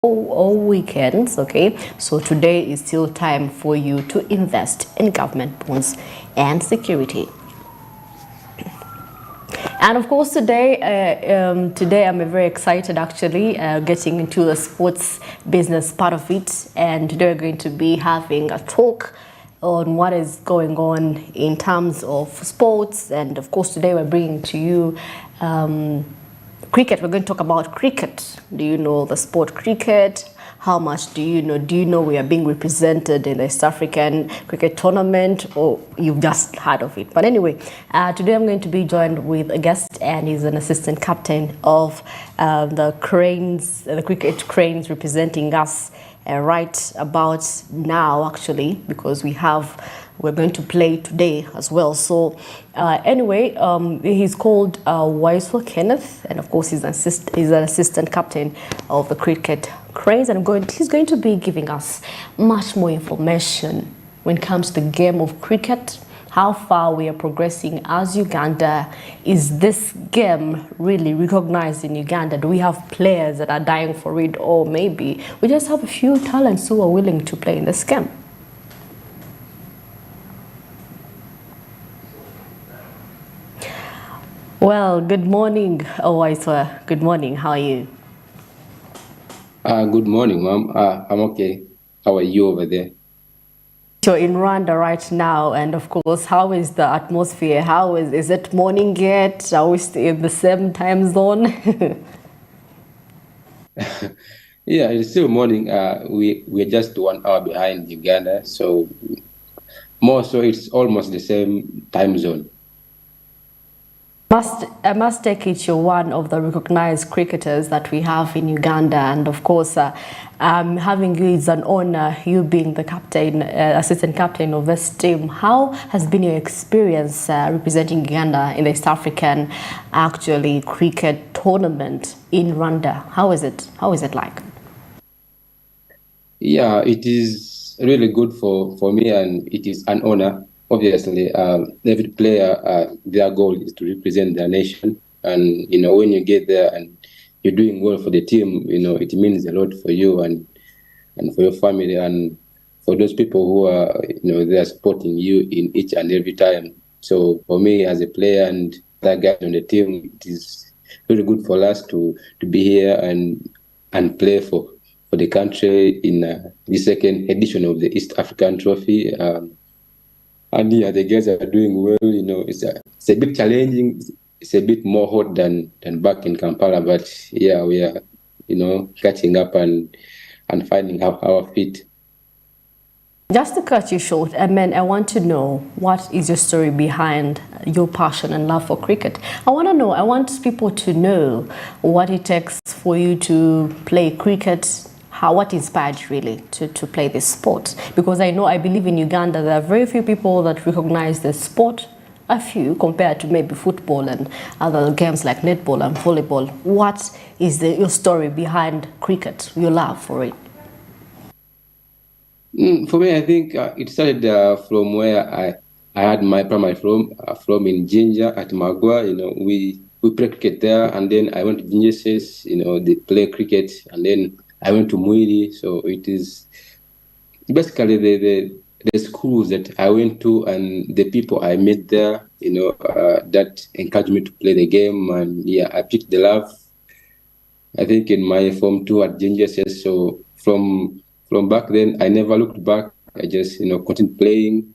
all weekends. Okay, so today is still time for you to invest in government bonds and security. And of course, today I'm very excited actually getting into the sports business part of it. And today we're going to be having a talk on what is going on in terms of sports. And of course, today we're bringing to you cricket. We're going to talk about cricket. Do you know the sport cricket? How much do you know? Do you know we are being represented in the East African cricket tournament, or you've just heard of it? But anyway, today I'm going to be joined with a guest, and he's an assistant captain of the Cranes, the cricket Cranes, representing us right about now, actually, because we're going to play today as well. So anyway, he's called Waiswa Kenneth, and of course he's an assistant captain of the cricket Cranes, and he's going to be giving us much more information when it comes to the game of cricket, how far we are progressing as Uganda. Is this game really recognized in Uganda? Do we have players that are dying for it, or maybe we just have a few talents who are willing to play in this game? Well, good morning, Waiswa. Good morning. How are you? Good morning, ma'am. I'm okay. How are you over there? You're in Rwanda right now, and of course, how is the atmosphere? How is it morning yet? Are we still in the same time zone? Yeah, it's still morning. We're just 1 hour behind Uganda, so it's almost the same time zone. I must take it you're one of the recognized cricketers that we have in Uganda, and of course, having you is an honor, you being the captain, assistant captain of this team. How has been your experience representing Uganda in the East African actually cricket tournament in Rwanda? How is it? How is it like? Yeah, it is really good for me, and it is an honor. Obviously, every player, their goal is to represent their nation. And, when you get there and you're doing well for the team, it means a lot for you and for your family and for those people who are, they are supporting you in each and every time. So for me as a player and that guy on the team, it is really good for us to be here and play for the country in the second edition of the East African Trophy. And yeah, the guys are doing well. It's a bit challenging. It's a bit more hot than back in Kampala, but yeah, we are, catching up and finding our feet. Just to cut you short, I want to know, what is your story behind your passion and love for cricket? I want people to know what it takes for you to play cricket. What inspired you really to play this sport? Because I believe in Uganda there are very few people that recognize the sport, a few compared to maybe football and other games like netball and volleyball. What is your story behind cricket, your love for it? For me, I think it started from where I had my primary from in Jinja at Magua. We play cricket there, and then I went to Jinja, they play cricket, and then I went to Muiri. So it is basically the schools that I went to and the people I met there, that encouraged me to play the game. And yeah, I picked the love, I think, in my Form 2 at Jinja. So from back then, I never looked back. I just, continued playing.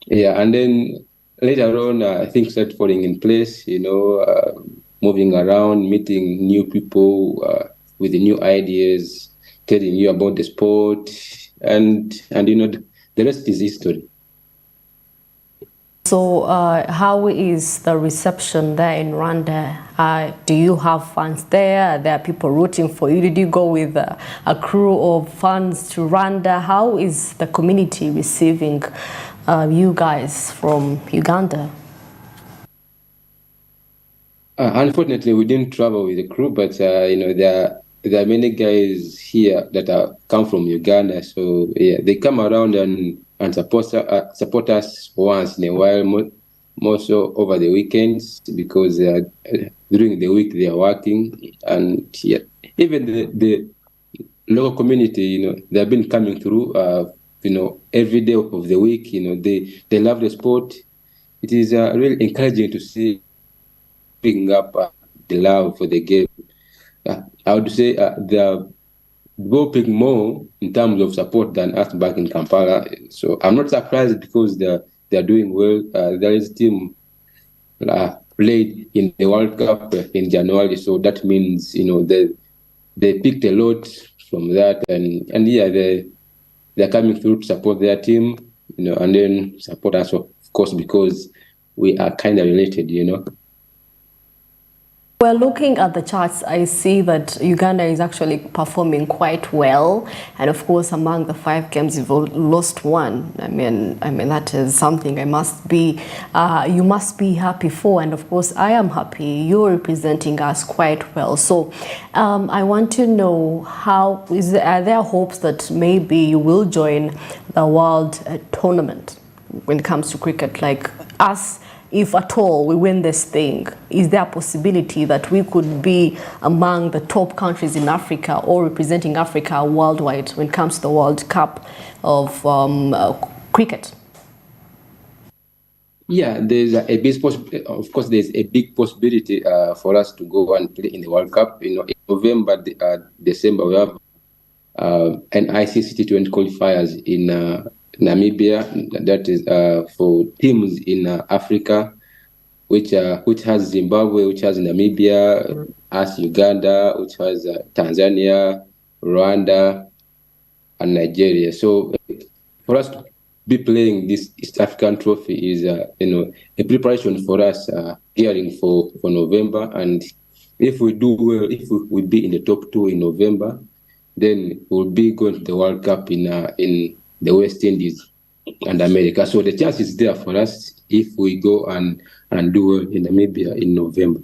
Yeah, and then later on, I think started falling in place, moving around, meeting new people with the new ideas, telling you about the sport, and the rest is history. So how is the reception there in Rwanda? Do you have fans there? Are there people rooting for you? Did you go with a crew of fans to Rwanda? How is the community receiving you guys from Uganda? Unfortunately, we didn't travel with the crew, but there are many guys here that come from Uganda. So yeah, they come around and support us once in a while, more so over the weekends, because during the week they are working. And yeah, even local community, they've been coming through, every day of the week. They love the sport. It is really encouraging to see picking up the love for the game. I would say they're developing more in terms of support than us back in Kampala. So I'm not surprised because they're doing well. There is a team played in the World Cup in January, so that means they picked a lot from that, and yeah, they're coming through to support their team, and then support us, of course, because we are kind of related. Well, looking at the charts, I see that Uganda is actually performing quite well, and of course, among the 5 games, you've lost 1. I mean that is something you must be happy for, and of course, I am happy. You're representing us quite well. So, I want to know are there hopes that maybe you will join the World Tournament when it comes to cricket, like us? If at all we win this thing, is there a possibility that we could be among the top countries in Africa or representing Africa worldwide when it comes to the World Cup of cricket? Yeah, there's a big of course, there's a big possibility for us to go and play in the World Cup. In November, December, we have an ICC T20 qualifiers in Namibia. That is for teams in Africa, which has Zimbabwe, which has Namibia, has Uganda, which has Tanzania, Rwanda, and Nigeria. So for us to be playing this East African trophy is a preparation for us, gearing for November. And if we do well, if we will be in the top 2 in November, then we'll be going to the World Cup in the West Indies and America. So the chance is there for us if we go and do well in Namibia in November.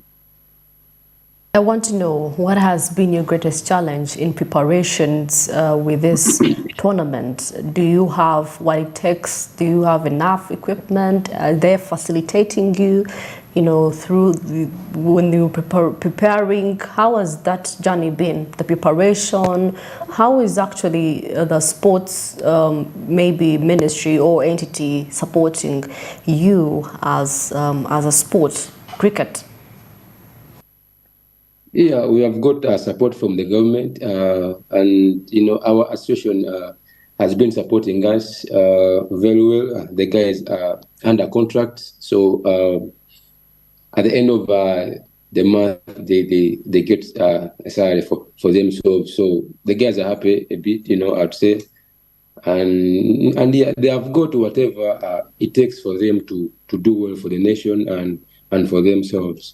I want to know what has been your greatest challenge in preparations with this tournament. Do you have what it takes? Do you have enough equipment? Are they facilitating you, through when you're preparing? How has that journey been? The preparation? How is actually the sports maybe ministry or entity supporting you as a sport, cricket? Yeah, we have got support from the government, and our association has been supporting us very well. The guys are under contract, so at the end of the month, they get a salary for themselves. So the guys are happy a bit, I'd say, and yeah, they have got whatever it takes for them to do well for the nation and for themselves.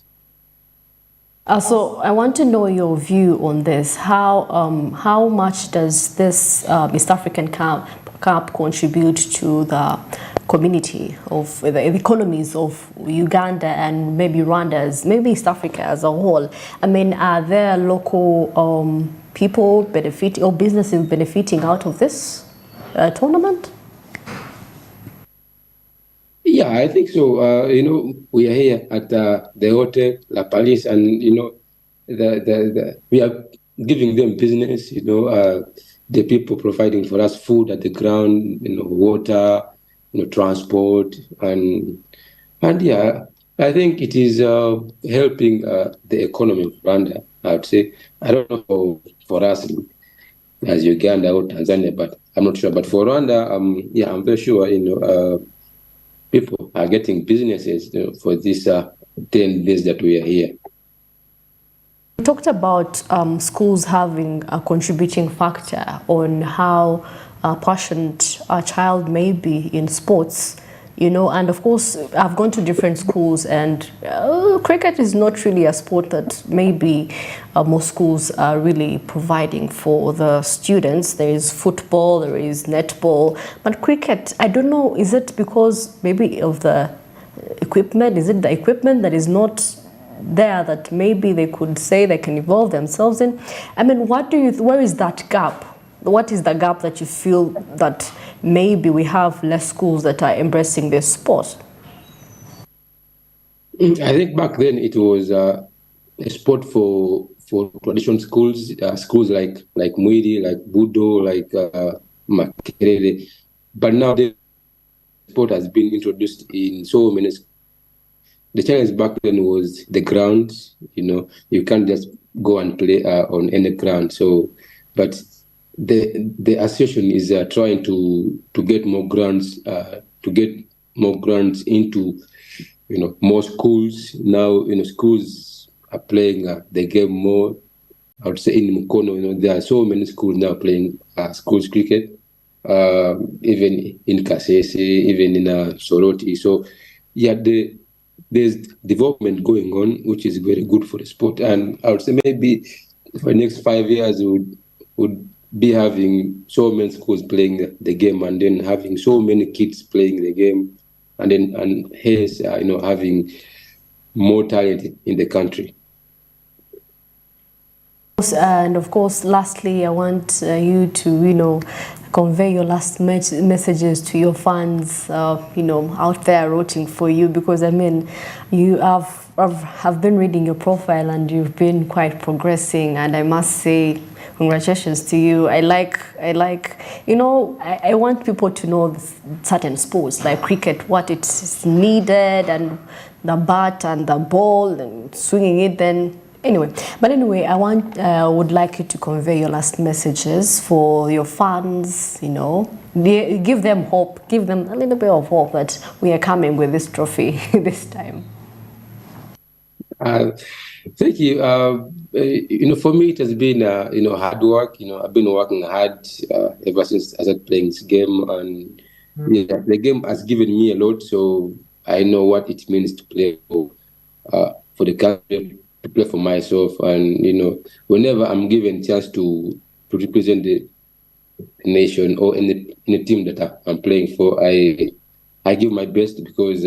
So I want to know your view on this. How much does this East African Cup contribute to the community of the economies of Uganda and maybe Rwanda, maybe East Africa as a whole? I mean, are there local people benefiting or businesses benefiting out of this tournament? Yeah, I think so. We are here at the hotel La Palace, and we are giving them business. The people providing for us food at the ground, water, transport, and yeah, I think it is helping the economy of Rwanda. I would say, I don't know for us as Uganda or Tanzania, but I'm not sure. But for Rwanda, yeah, I'm very sure. People are getting businesses for this 10 days that we are here. You talked about schools having a contributing factor on how passionate a child may be in sports, and of course I've gone to different schools, and cricket is not really a sport that maybe most schools are really providing for the students. There is football, there is netball, but cricket, I don't know, is it because maybe of the equipment? Is it the equipment that is not there that maybe they could say they can involve themselves in? I mean, where is that gap? What is the gap that you feel that maybe we have less schools that are embracing this sport? I think back then it was a sport for for traditional schools, schools like Mwiri, like Budo, like Makerere. But now the sport has been introduced in so many schools. The challenge back then was the ground. You can't just go and play on any ground. So, but the association is trying to get more grounds into more schools now. Schools are playing the game more. I would say in Mukono, there are so many schools now playing schools cricket, even in Kasese, even in Soroti. So, yeah, there's development going on, which is very good for the sport. And I would say maybe for the next 5 years, we would be having so many schools playing the game, and then having so many kids playing the game, and hence, having more talent in the country. And of course, lastly, I want you to, convey your last messages to your fans, out there rooting for you, because I mean, you have been reading your profile and you've been quite progressing, and I must say, congratulations to you. I want people to know certain sports like cricket, what it's needed, and the bat and the ball and swinging it then. Anyway, I would like you to convey your last messages for your fans, give them hope, give them a little bit of hope that we are coming with this trophy this time. Thank you. For me, it has been, hard work. I've been working hard ever since I started playing this game, and the game has given me a lot. So I know what it means to play for the country, to play for myself, and whenever I'm given a chance to represent the nation or in the team that I'm playing for, I give my best, because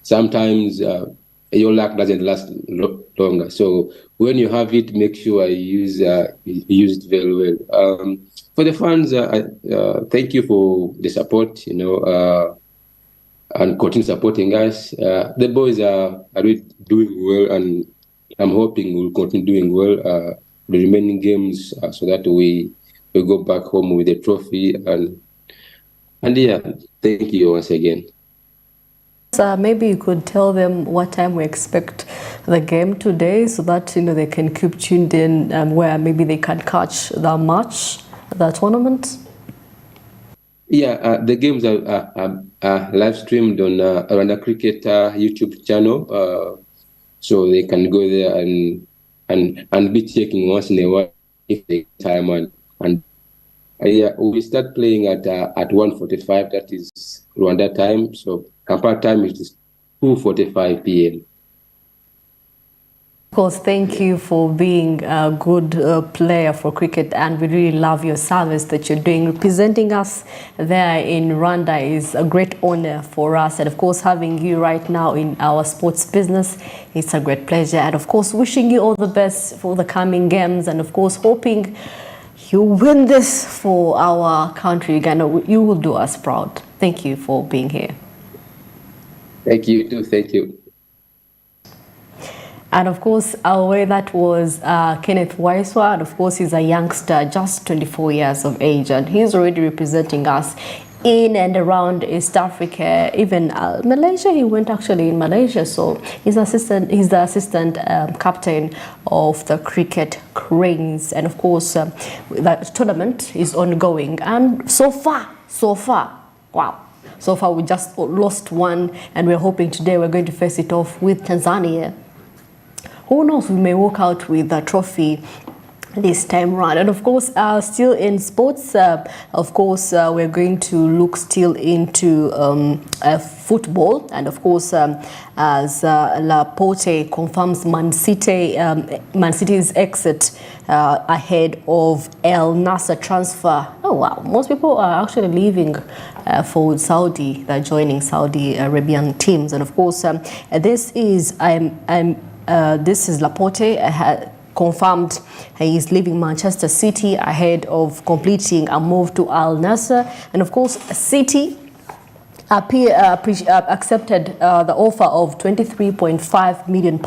sometimes your luck doesn't last longer. So when you have it, make sure you use it very well. For the fans, thank you for the support, and continue supporting us. The boys are really doing well, and I'm hoping we'll continue doing well the remaining games, so that we go back home with a trophy. And yeah, thank you once again. Maybe you could tell them what time we expect the game today, so that they can keep tuned in, where maybe they can catch the match, the tournament. Yeah, the games are live streamed on Rwanda Cricket YouTube channel, so they can go there and be checking once in a while if they time, and yeah, we start playing at 1:45. That is Rwanda time. So Kampala time is 2:45 p.m. Of course, thank you for being a good player for cricket, and we really love your service that you're doing. Representing us there in Rwanda is a great honor for us, and of course, having you right now in our sports business, it's a great pleasure. And of course, wishing you all the best for the coming games, and of course, hoping you win this for our country, Uganda. You will do us proud. Thank you for being here. Thank you too. Thank you. And of course, that was Kenneth Waiswa. And of course, he's a youngster, just 24 years of age, and he's already representing us in and around East Africa, even Malaysia. He went actually in Malaysia, so he's the assistant captain of the cricket Cranes. And of course, that tournament is ongoing, and so far, wow. So far, we just lost one, and we're hoping today we're going to face it off with Tanzania. Who knows, we may walk out with a trophy this time round. And of course, still in sports, of course, we're going to look still into football. And of course, as Laporte confirms Man City's exit ahead of El Nasser transfer. Oh wow, most people are actually leaving for Saudi. They're joining Saudi Arabian teams. And of course, this is Laporte confirmed he is leaving Manchester City ahead of completing a move to Al Nassr. And of course, City accepted the offer of £23.5 million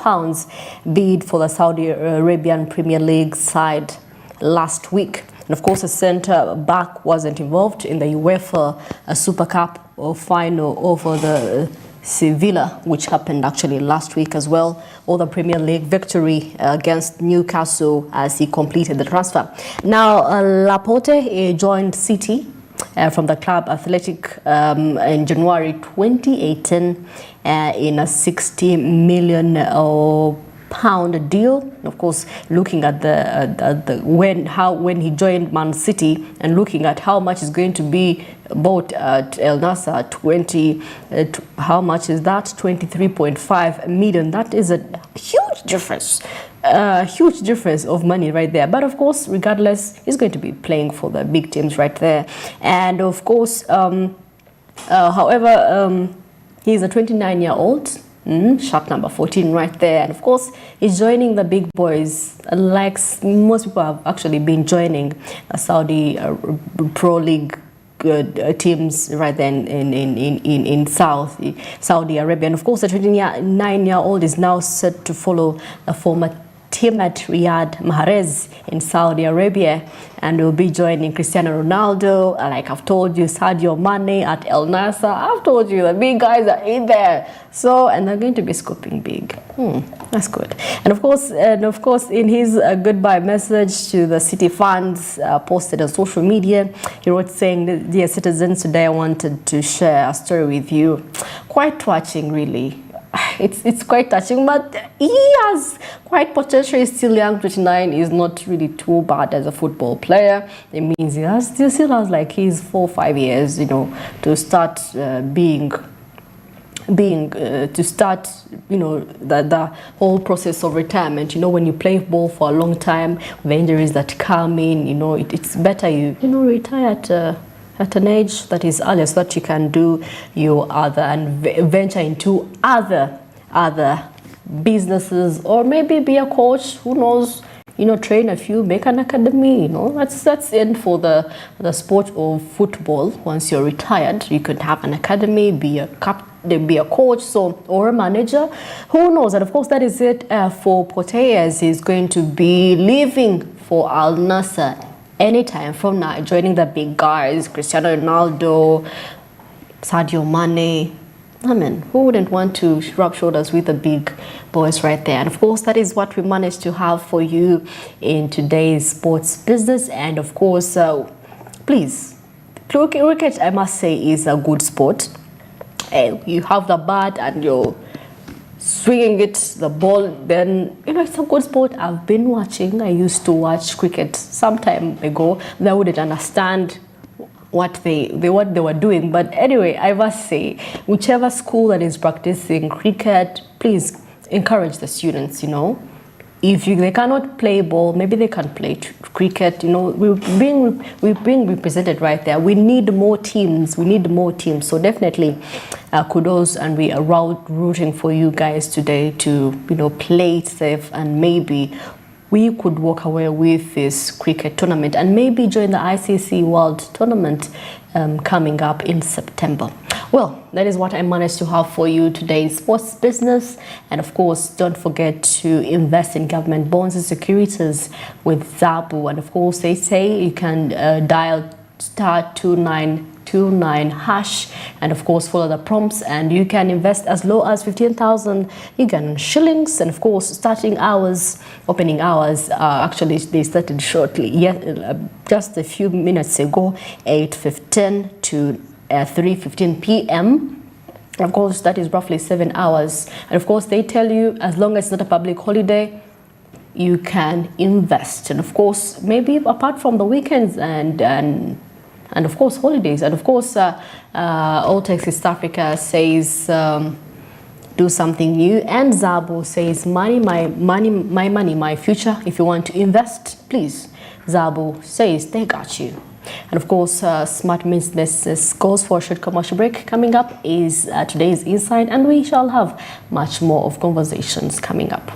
bid for the Saudi Arabian Premier League side last week. And of course, the centre back wasn't involved in the UEFA Super Cup final over the Sevilla, which happened actually last week as well, or the Premier League victory against Newcastle as he completed the transfer. Now, Laporte joined City from the club Athletic in January 2018 in a £60 million pound deal. Of course, looking at when he joined Man City and looking at how much is going to be bought at El Nassr, how much is that? 23.5 million. That is a huge difference. Huge difference of money right there. But of course, regardless, he's going to be playing for the big teams right there. And of course, however, he's a 29-year-old. Shot number 14 right there. And of course, he's joining the big boys, like most people have actually been joining Saudi Pro League teams right then in Saudi Arabia. And of course, the 29-year-old is now set to follow a former teammate Riyad Mahrez in Saudi Arabia, and will be joining Cristiano Ronaldo, like I've told you, Sadio Mane at El Nassr. I've told you the big guys are in there. So, and they're going to be scooping big. That's good. And of course, in his goodbye message to the City fans posted on social media, he wrote saying, "Dear citizens, today I wanted to share a story with you." Quite touching, really. It's quite touching, but he has quite potential. He's still young, 29, is not really too bad as a football player. It means he still has like his 4 or 5 years, to start the whole process of retirement. When you play ball for a long time, the injuries that come in, it's better you retire at an age that is earlier, so that you can do your other and venture into other businesses, or maybe be a coach, who knows, train a few, make an academy. That's it for the sport of football. Once you're retired, you could have an academy, be a coach, or a manager, who knows. And of course, that is it for Porteas. He's going to be leaving for Al Nassr anytime from now, joining the big guys, Cristiano Ronaldo, Sadio Mane. I mean, who wouldn't want to rub shoulders with the big boys right there? And of course, that is what we managed to have for you in today's sports business. And of course, please, cricket, I must say, is a good sport. You have the bat and you're swinging the ball, then it's a good sport. I've been watching. I used to watch cricket some time ago. I wouldn't understand what they were doing, but anyway, I must say, whichever school that is practicing cricket, please encourage the students. If they cannot play ball, maybe they can play cricket. We're being represented right there. We need more teams. So definitely, kudos, and we are rooting for you guys today to play safe, and maybe we could walk away with this cricket tournament and maybe join the ICC World Tournament coming up in September. Well, that is what I managed to have for you today in sports business. And of course, don't forget to invest in government bonds and securities with Zabu. And of course, they say you can dial *2929# and of course follow the prompts, and you can invest as low as 15,000 Ugandan shillings. And of course, opening hours actually they started shortly, just a few minutes ago, 8:15 to 3:15 p.m. Of course, that is roughly 7 hours. And of course, they tell you as long as it's not a public holiday, you can invest. And of course, maybe apart from the weekends and of course holidays. And of course, Alltech East Africa says do something new, and Zabu says my money, my future. If you want to invest, please, Zabu says they got you. And of course, Smart Means Business goes for a short commercial break. Coming up is today's Insight, and we shall have much more of conversations coming up.